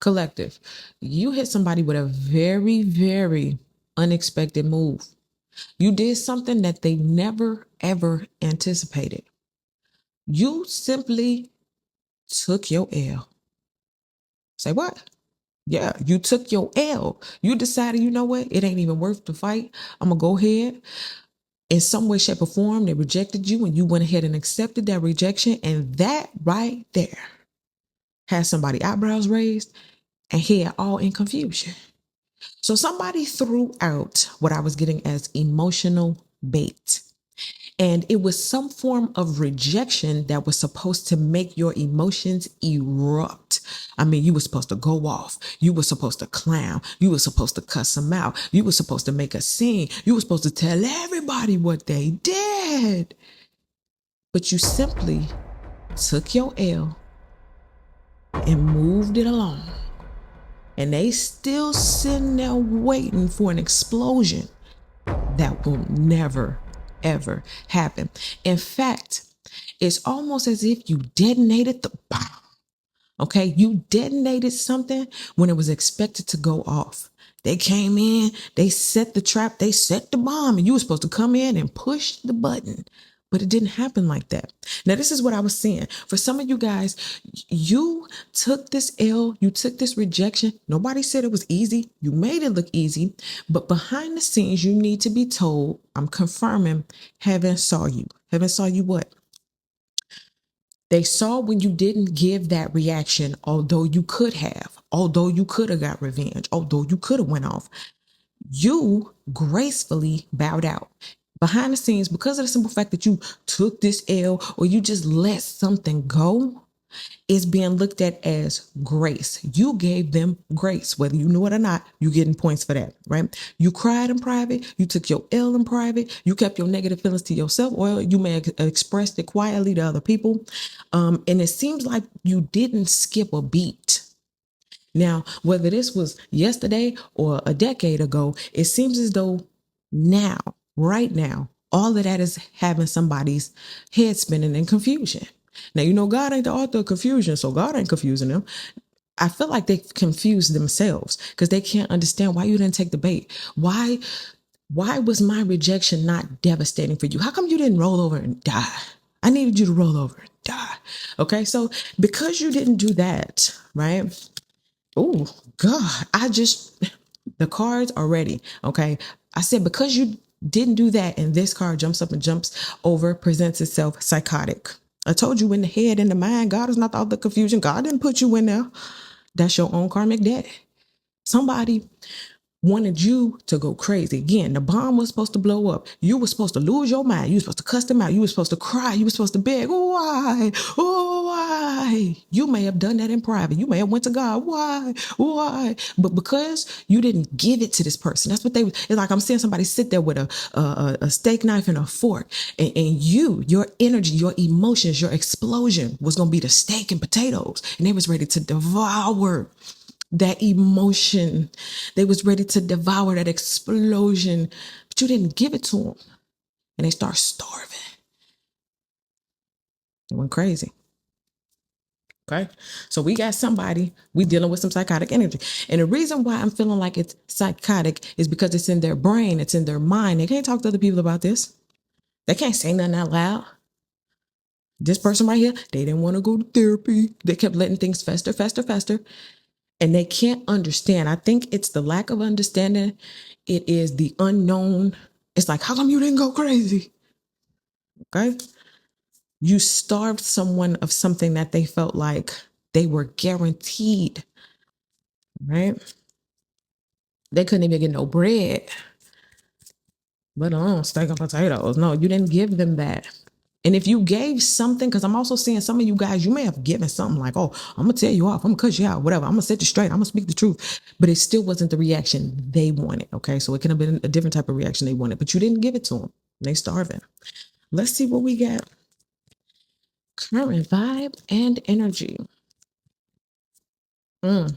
Collective, you hit somebody with a very, very unexpected move. You did something that they never, ever anticipated. You simply took your L. Say what? Yeah, you took your L. You decided, you know what? It ain't even worth the fight. I'm going to go ahead. In some way, shape, or form, they rejected you and you went ahead and accepted that rejection. And that right there has somebody eyebrows raised and head all in confusion. So somebody threw out what I was getting as emotional bait. And it was some form of rejection that was supposed to make your emotions erupt. I mean, you were supposed to go off. You were supposed to clown. You were supposed to cuss them out. You were supposed to make a scene. You were supposed to tell everybody what they did. But you simply took your L and moved it along. And they still sitting there waiting for an explosion that will never, ever happen. In fact, it's almost as if you detonated the bomb. Okay, you detonated something when it was expected to go off. They came in, they set the trap, they set the bomb, and you were supposed to come in and push the button. But it didn't happen like that. Now, this is what I was saying. For some of you guys, you took this L, you took this rejection. Nobody said it was easy. You made it look easy. But behind the scenes, you need to be told, I'm confirming, heaven saw you. Heaven saw you what? They saw when you didn't give that reaction, although you could have got revenge, although you could have went off. You gracefully bowed out. Behind the scenes, because of the simple fact that you took this L or you just let something go, is being looked at as grace. You gave them grace, whether you knew it or not. You're getting points for that, right? You cried in private. You took your L in private. You kept your negative feelings to yourself, or you may have expressed it quietly to other people. And it seems like you didn't skip a beat. Now, whether this was yesterday or a decade ago, it seems as though now, right now, all of that is having somebody's head spinning in confusion. Now, you know, God ain't the author of confusion, so God ain't confusing them. I feel like they confuse themselves because they can't understand why you didn't take the bait. Why was my rejection not devastating for you? How come you didn't roll over and die? I needed you to roll over and die. Okay, so because you didn't do that, right? Oh, God, the cards are ready. Okay. I said, because you didn't do that, and this card jumps up and jumps over, presents itself psychotic. I told you in the head and the mind, God is not the author of confusion. God didn't put you in there. That's your own karmic debt. Somebody wanted you to go crazy. Again, the bomb was supposed to blow up. You were supposed to lose your mind. You were supposed to cuss them out. You were supposed to cry. You were supposed to beg. Why? Oh, why? You may have done that in private. You may have went to God. Why? Why? But because you didn't give it to this person, that's what it's like I'm seeing somebody sit there with a steak knife and a fork, and your energy, your emotions, your explosion was going to be the steak and potatoes, and they was ready to devour that emotion. They was ready to devour that explosion, but you didn't give it to them, and they start starving. It went crazy. Okay, so we got somebody, we dealing with some psychotic energy, and the reason why I'm feeling like it's psychotic is because it's in their brain, it's in their mind. They can't talk to other people about this. They can't say nothing out loud. This person right here, they didn't want to go to therapy. They kept letting things fester, fester, fester. And they can't understand. I think it's the lack of understanding. It is the unknown. It's like, how come you didn't go crazy? Okay. You starved someone of something that they felt like they were guaranteed, right? They couldn't even get no bread, let alone steak and potatoes. No, you didn't give them that. And if you gave something, because I'm also seeing some of you guys, you may have given something like, oh, I'm going to tell you off. I'm going to cut you out, whatever. I'm going to set you straight. I'm going to speak the truth. But it still wasn't the reaction they wanted. Okay. So it could have been a different type of reaction they wanted, but you didn't give it to them. They starving. Let's see what we got. Current vibe and energy.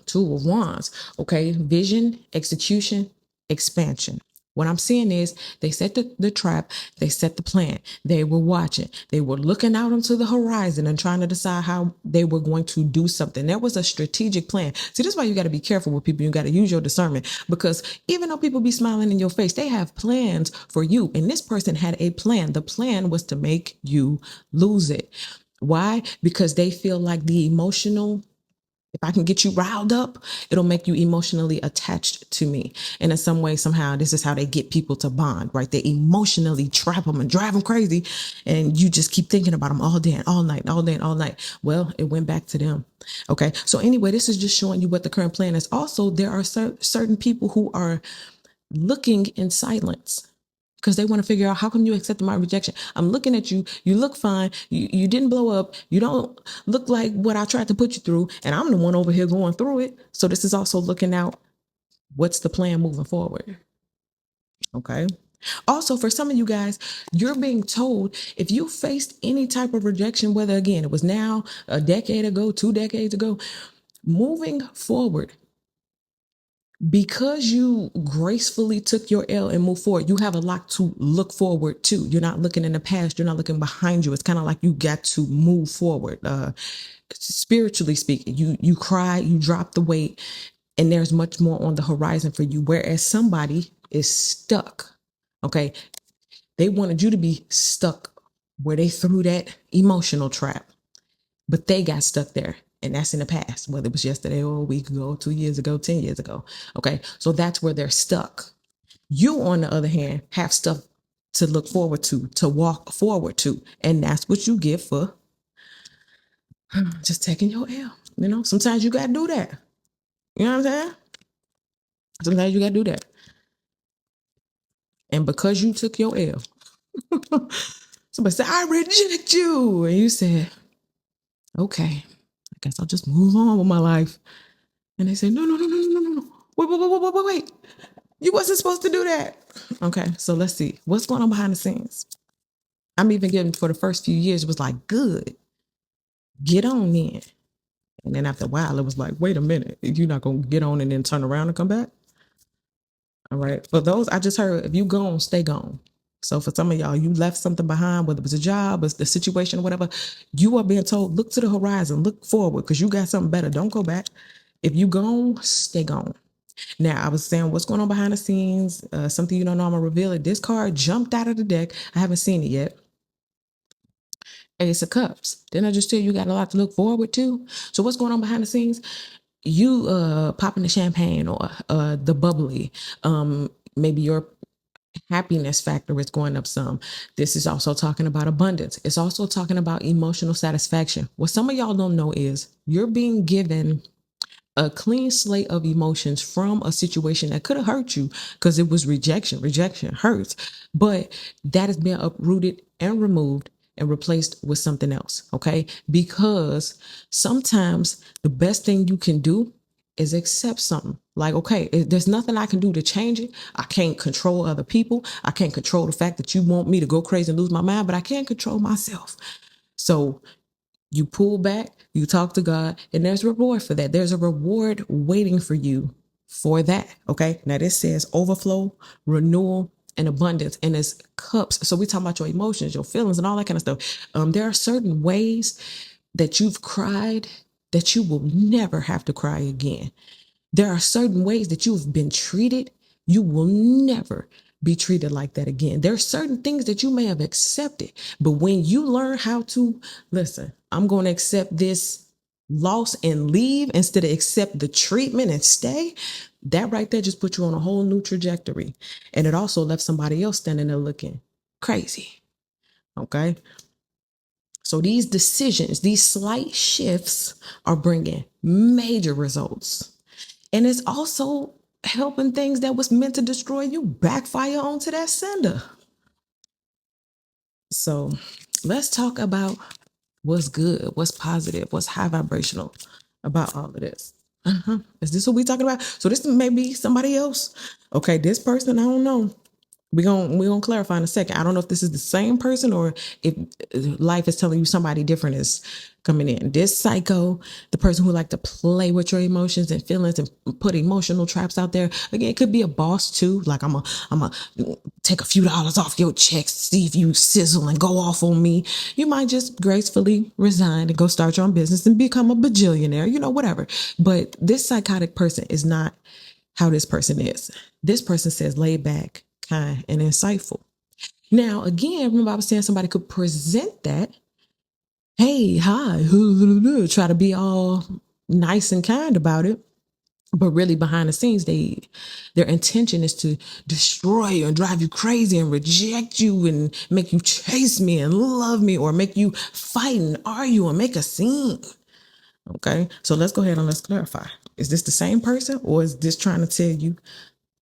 Two of Wands. Okay. Vision, execution, expansion. What I'm saying is they set the trap, they set the plan, they were watching, they were looking out onto the horizon and trying to decide how they were going to do something. There was a strategic plan. See, this is why you got to be careful with people. You got to use your discernment, because even though people be smiling in your face, they have plans for you. And this person had a plan. The plan was to make you lose it. Why? Because they feel like the emotional, if I can get you riled up, it'll make you emotionally attached to me. And in some way, somehow, this is how they get people to bond, right? They emotionally trap them and drive them crazy. And you just keep thinking about them all day and all night, all day and all night. Well, it went back to them. Okay. So anyway, this is just showing you what the current plan is. Also, there are certain people who are looking in silence, because they want to figure out, how come you accepted my rejection? I'm looking at you. You look fine. You didn't blow up. You don't look like what I tried to put you through. And I'm the one over here going through it. So this is also looking out, what's the plan moving forward? Okay. Also, for some of you guys, you're being told, if you faced any type of rejection, whether again, it was now, a decade ago, 2 decades ago, moving forward, because you gracefully took your L and moved forward, you have a lot to look forward to. You're not looking in the past. You're not looking behind you. It's kind of like you got to move forward. Spiritually speaking, you cried, you dropped the weight, and there's much more on the horizon for you. Whereas somebody is stuck. Okay. They wanted you to be stuck where they threw that emotional trap, but they got stuck there. And that's in the past, whether it was yesterday or a week ago, 2 years ago, 10 years ago. Okay. So that's where they're stuck. You, on the other hand, have stuff to look forward to walk forward to. And that's what you get for just taking your L. You know, sometimes you got to do that. You know what I'm saying? Sometimes you got to do that. And because you took your L, somebody said, I reject you. And you said, okay, I guess I'll just move on with my life. And they say, no. Wait. You wasn't supposed to do that. Okay, so let's see. What's going on behind the scenes? I'm even getting, for the first few years, it was like, good. Get on in. And then after a while, it was like, wait a minute. You're not going to get on and then turn around and come back? All right. For those, I just heard, if you gone, stay gone. So for some of y'all, you left something behind, whether it was a job, or the situation, or whatever, you are being told, look to the horizon, look forward, because you got something better. Don't go back. If you gone, stay gone. Now, I was saying, what's going on behind the scenes? Something you don't know, I'm going to reveal it. This card jumped out of the deck. I haven't seen it yet. Ace of Cups. Didn't I just tell you got a lot to look forward to? So what's going on behind the scenes? You popping the champagne, or the bubbly. Maybe your happiness factor is going up some. This is also talking about abundance. It's also talking about emotional satisfaction. What some of y'all don't know is you're being given a clean slate of emotions from a situation that could have hurt you, because it was rejection. Rejection hurts, but that has been uprooted and removed and replaced with something else. Okay. Because sometimes the best thing you can do is accept something. Like, okay, there's nothing I can do to change it. I can't control other people. I can't control the fact that you want me to go crazy and lose my mind, but I can control myself. So you pull back, you talk to God, and there's a reward for that. There's a reward waiting for you for that. Okay. Now this says overflow, renewal, and abundance, and it's cups. So we talk about your emotions, your feelings, and all that kind of stuff. There are certain ways that you've cried that you will never have to cry again. There are certain ways that you've been treated. You will never be treated like that again. There are certain things that you may have accepted, but when you learn how to, listen, I'm going to accept this loss and leave instead of accept the treatment and stay, that right there just put you on a whole new trajectory. And it also left somebody else standing there looking crazy. Okay. So these decisions, these slight shifts are bringing major results. And it's also helping things that was meant to destroy you backfire onto that sender. So let's talk about what's good, what's positive, what's high vibrational about all of this. Is this what we're talking about? So this may be somebody else. Okay, this person, I don't know. We're gonna clarify in a second. I don't know if this is the same person or if life is telling you somebody different is coming in. This psycho, the person who like to play with your emotions and feelings and put emotional traps out there. Again, it could be a boss too. Like I'm a take a few dollars off your checks, see if you sizzle and go off on me. You might just gracefully resign and go start your own business and become a bajillionaire, whatever. But this psychotic person is not how this person is. This person says laid back, kind, and insightful. Now, again, remember I was saying somebody could present that. Hey, hi, try to be all nice and kind about it. But really behind the scenes, their intention is to destroy you and drive you crazy and reject you and make you chase me and love me or make you fight and argue and make a scene. Okay, so let's go ahead and let's clarify. Is this the same person or is this trying to tell you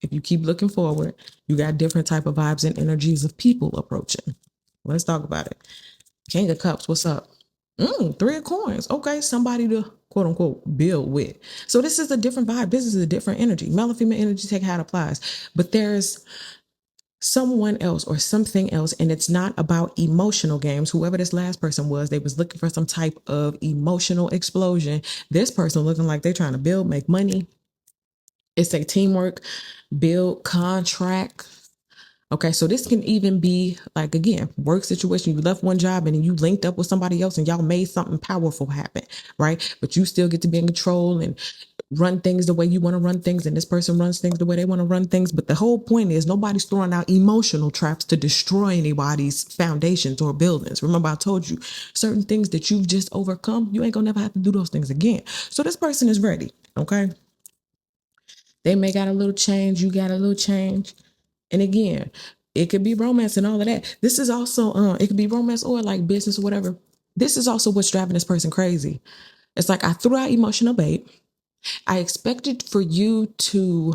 if you keep looking forward, you got different type of vibes and energies of people approaching? Let's talk about it. King of Cups, what's up? Three of Coins. Okay, somebody to quote unquote build with. So this is a different vibe. This is a different energy. Male and female energy, take how it applies. But there's someone else or something else, and it's not about emotional games. Whoever this last person was, they was looking for some type of emotional explosion. This person looking like they're trying to build, make money. It's a teamwork, build, contract. Okay, so this can even be like, again, work situation. You left one job and then you linked up with somebody else and y'all made something powerful happen, right? But you still get to be in control and run things the way you want to run things, and this person runs things the way they want to run things. But the whole point is nobody's throwing out emotional traps to destroy anybody's foundations or buildings. Remember, I told you certain things that you've just overcome, you ain't gonna never have to do those things again. So this person is ready, okay? They may got a little change, you got a little change. And again, it could be romance and all of that. This is also, it could be romance or like business or whatever. This is also what's driving this person crazy. It's like I threw out emotional bait. I expected for you to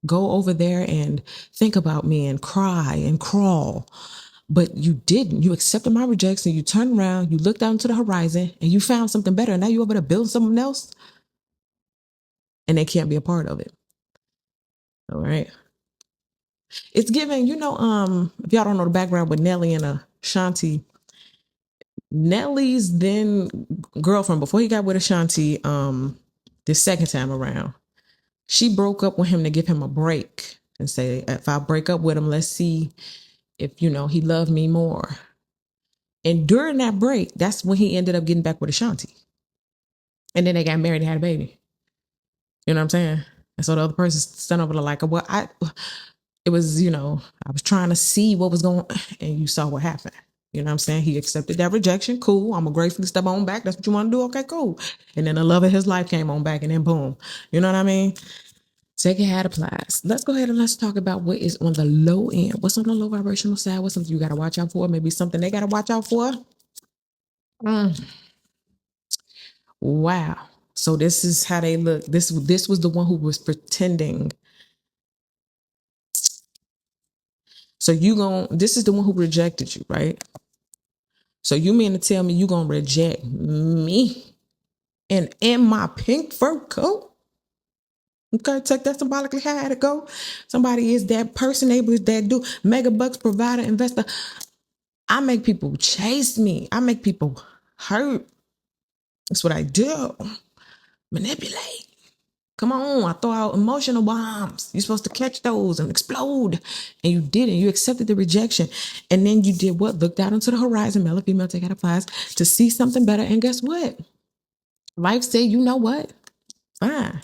go over there and think about me and cry and crawl, but you didn't. You accepted my rejection. You turned around, you looked out into the horizon, and you found something better. And now you're over there building something else, and they can't be a part of it. All right. It's giving, if y'all don't know the background with Nelly and Ashanti, Nelly's then girlfriend, before he got with Ashanti, the second time around, she broke up with him to give him a break and say, if I break up with him, let's see if, he loved me more. And during that break, that's when he ended up getting back with Ashanti. And then they got married and had a baby. You know what I'm saying? And so the other person stood over to like, well, it was, I was trying to see what was going on, and you saw what happened. You know what I'm saying? He accepted that rejection. Cool. I'm going to gratefully step on back. That's what you want to do? Okay, cool. And then the love of his life came on back, and then boom. You know what I mean? Take it how it applies. Let's go ahead and let's talk about what is on the low end. What's on the low vibrational side? What's something you got to watch out for? Maybe something they got to watch out for? Wow. So this is how they look. This was the one who was pretending. So this is the one who rejected you, right? So you mean to tell me you gonna reject me and in my pink fur coat? Okay, take that symbolically how to go. Somebody is that person, able is that dude, mega bucks provider, investor. I make people chase me. I make people hurt. That's what I do. Manipulate. Come on, I throw out emotional bombs. You're supposed to catch those and explode. And you didn't. You accepted the rejection. And then you did what? Looked out into the horizon, male or female, take out applies, to see something better. And guess what? Life said, you know what? Fine.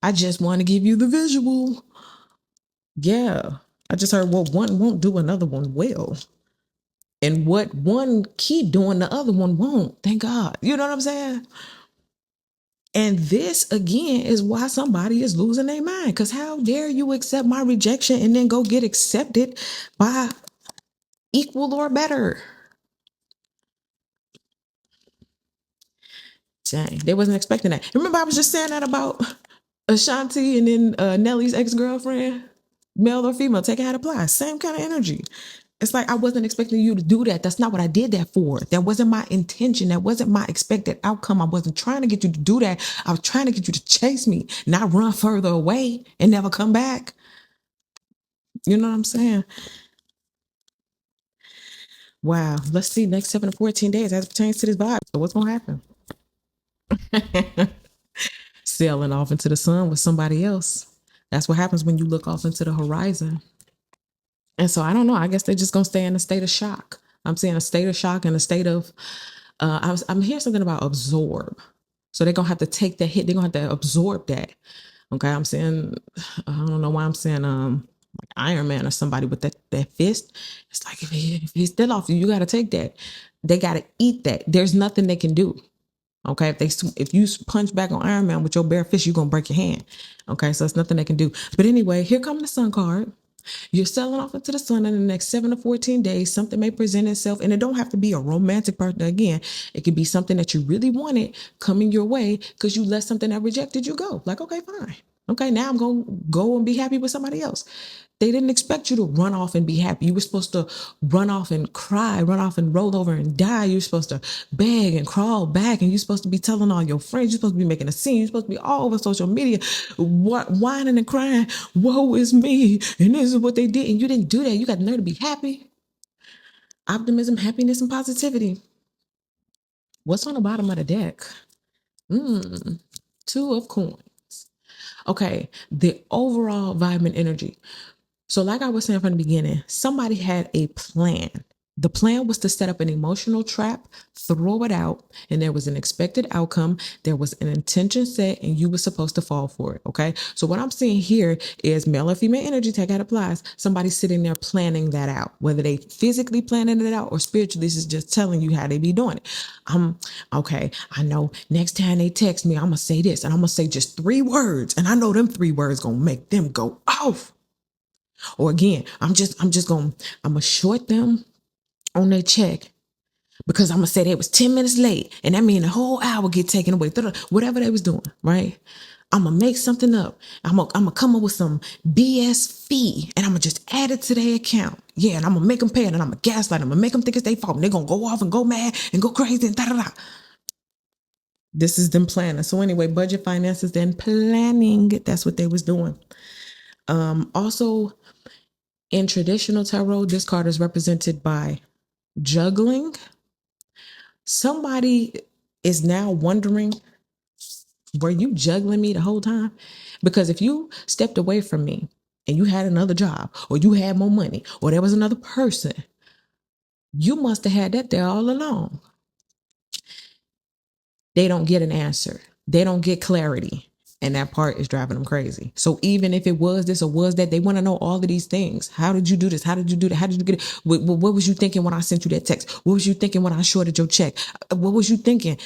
I just want to give you the visual. Yeah. I just heard what one won't do, another one will. And what one keep doing, the other one won't. Thank God. You know what I'm saying? And this, again, is why somebody is losing their mind. Because how dare you accept my rejection and then go get accepted by equal or better? Dang, they wasn't expecting that. Remember, I was just saying that about Ashanti and then Nelly's ex-girlfriend? Male or female, take it how it applies. Same kind of energy. It's like, I wasn't expecting you to do that. That's not what I did that for. That wasn't my intention. That wasn't my expected outcome. I wasn't trying to get you to do that. I was trying to get you to chase me, not run further away and never come back. You know what I'm saying? Wow. Let's see. Next 7 to 14 days as it pertains to this vibe. So what's going to happen? Sailing off into the sun with somebody else. That's what happens when you look off into the horizon. And so I don't know. I guess they're just going to stay in a state of shock. I'm saying a state of shock and a state of, I'm hearing something about absorb. So they're going to have to take that hit. They're going to have to absorb that. Okay. I'm saying, I don't know why I'm saying, like Iron Man or somebody with that fist. It's like, if he's still off you got to take that. They got to eat that. There's nothing they can do. Okay. If you punch back on Iron Man with your bare fist, you're going to break your hand. Okay. So it's nothing they can do. But anyway, here comes the sun card. You're selling off into the sun in the next 7 to 14 days. Something may present itself, and it don't have to be a romantic partner. Again, it could be something that you really wanted coming your way because you let something that rejected you go. Like, okay, fine. Okay, now I'm going to go and be happy with somebody else. They didn't expect you to run off and be happy. You were supposed to run off and cry, run off and roll over and die. You're supposed to beg and crawl back, and you're supposed to be telling all your friends. You're supposed to be making a scene. You're supposed to be all over social media, whining and crying, woe is me, and this is what they did. And you didn't do that. You got the nerve to be happy. Optimism, happiness, and positivity. What's on the bottom of the deck? 2 of coins. Okay, the overall vibe and energy. So like I was saying from the beginning, somebody had a plan. The plan was to set up an emotional trap, throw it out, and there was an expected outcome. There was an intention set, and you were supposed to fall for it, okay? So what I'm seeing here is male or female energy, take out applies. Somebody sitting there planning that out, whether they physically planning it out or spiritually, this is just telling you how they be doing it. Okay, I know next time they text me, I'm going to say this, and I'm going to say just 3 words, and I know them 3 words going to make them go off. Or again, I'm gonna short them on their check because I'm gonna say they was 10 minutes late, and that means the whole hour get taken away. Whatever they was doing, right? I'm gonna make something up. I'm gonna come up with some BS fee, and I'm gonna just add it to their account. Yeah, and I'm gonna make them pay it, and I'm gonna gaslight them, and make them think it's their fault, and they're gonna go off and go mad and go crazy and da da da. This is them planning. So anyway, budget, finances, then planning. That's what they was doing. Also, in traditional tarot, this card is represented by juggling. Somebody is now wondering, were you juggling me the whole time? Because if you stepped away from me and you had another job, or you had more money, or there was another person, you must have had that there all along. They don't get an answer. They don't get clarity. And that part is driving them crazy. So even if it was this or was that, they want to know all of these things. How did you do this? How did you do that? How did you get it? What was you thinking when I sent you that text? What was you thinking when I shorted your check? What was you thinking?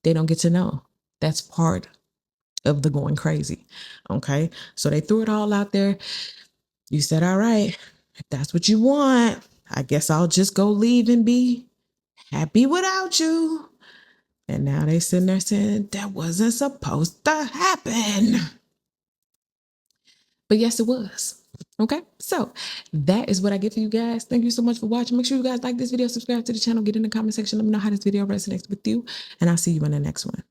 They don't get to know. That's part of the going crazy. Okay. So they threw it all out there. You said, all right, if that's what you want, I guess I'll just go leave and be happy without you. And now they sitting there saying that wasn't supposed to happen. But yes, it was. Okay, so that is what I get for you guys. Thank you so much for watching. Make sure you guys like this video, subscribe to the channel, get in the comment section, let me know how this video resonates with you, and I'll see you in the next one.